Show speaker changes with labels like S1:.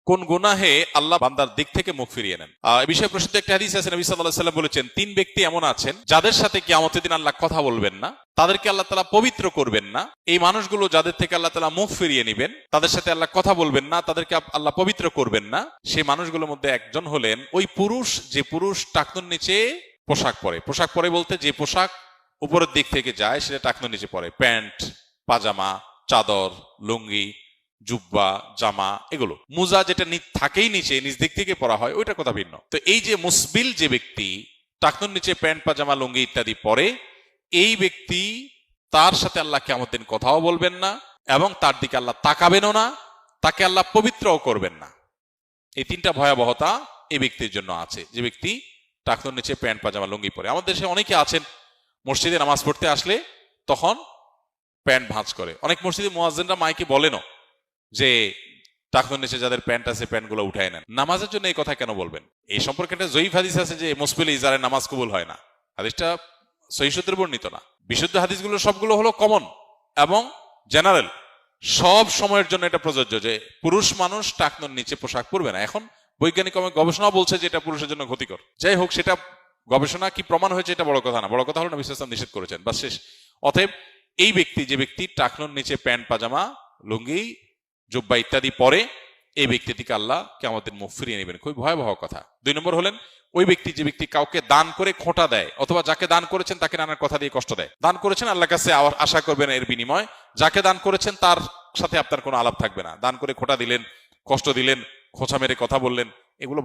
S1: কোন গুনাহে আল্লাহ বান্দার দিক থেকে মুখ ফিরিয়ে নেন। এই বিষয়ে প্রসিদ্ধ একটা হাদিস আছে, নবী সাল্লাল্লাহু আলাইহি ওয়াসাল্লাম বলেছেন, তিন ব্যক্তি এমন আছেন যাদের সাথে কিয়ামতের দিন আল্লাহ কথা বলবেন না, তাদেরকে আল্লাহ তাআলা পবিত্র করবেন না। এই মানুষগুলো যাদের থেকে আল্লাহ তাআলা মুখ ফিরিয়ে নেবেন, তাদের সাথে আল্লাহ কথা বলবেন না, তাদেরকে আল্লাহ পবিত্র করবেন না। সেই মানুষগুলোর মধ্যে একজন হলেন ওই পুরুষ, যে পুরুষ টাকনুর নিচে পোশাক পরে। পোশাক পরে বলতে যে পোশাক উপরের দিক থেকে যায় সেটা টাকনুর নিচে পরে, প্যান্ট, পাজামা, চাদর, লুঙ্গি, জুব্বা, জামা, এগুলো। মুজা যেটা থাকেই নিচে, নিচ দিক থেকে পরা হয়, ওইটা কথা ভিন্ন। তো এই যে মুসবিল যে ব্যক্তি টাকনুর নিচে প্যান্ট, পাজামা, লুঙ্গি ইত্যাদি পরে, এই ব্যক্তি, তার সাথে আল্লাহ কিয়ামতের দিন কথাও বলবেন না এবং তার দিকে আল্লাহ তাকাবেনও না, তাকে আল্লাহ পবিত্রও করবেন না। এই তিনটা ভয়াবহতা এই ব্যক্তির জন্য আছে, যে ব্যক্তি টাকনুর নিচে প্যান্ট, পাজামা, লুঙ্গি পরে। আমাদের দেশে অনেকে আছেন মসজিদে নামাজ পড়তে আসলে তখন প্যান্ট ভাঁজ করে। অনেক মসজিদে মুয়াজ্জিনরা মাইকে বলেনও যে টাকনুর নিচে যাদের প্যান্ট আছে প্যান্টগুলো উঠায় নেন। নামাজের জন্য এই কথা কেন বলবেন? এই সম্পর্কে একটা জয়ীফ হাদিস আছে যে মুসবিল ইজারে নামাজ কবুল হয় না। হাদিসটা সহিহ সূত্রে বর্ণিত না। বিশুদ্ধ হাদিসগুলো সবগুলো হলো কমন এবং জেনারেল, সব সময়ের জন্য এটা প্রযোজ্য যে পুরুষ মানুষ টাকনুর নিচে পোশাক পরবে না। এখন বৈজ্ঞানিক গবেষণা বলছে যে এটা পুরুষের জন্য ক্ষতিকর। যাই হোক, সেটা গবেষণা কি প্রমাণ হয়েছে এটা বড় কথা না, বড় কথা হলো নবী সাল্লাল্লাহু আলাইহি ওয়াসাল্লাম নিষেধ করেছেন, বাস শেষ। অতএব এই ব্যক্তি, যে ব্যক্তি টাকনুর নিচে প্যান্ট, পাজামা, লুঙ্গি, জুব্বা ইত্যাদি পরে, এই ব্যক্তি থেকে আল্লাহ কিয়ামতের মুখ ফিরিয়ে নেবেন। খুবই ভয়াবহ কথা। 2 নম্বর হলেন ওই ব্যক্তি, যে ব্যক্তি কাউকে দান করে খোঁটা দেয়, অথবা যাকে দান করেছেন তাকে নানান কথা দিয়ে কষ্ট দেয়। দান করেছেন, আল্লাহর কাছে আশা করবেন এর বিনিময়। যাকে দান করেছেন তার সাথে আপনার কোনো আলাপ থাকবে না। দান করে খোঁটা দিলেন, কষ্ট দিলেন, খোঁচা মেরে কথা বললেন, এগুলো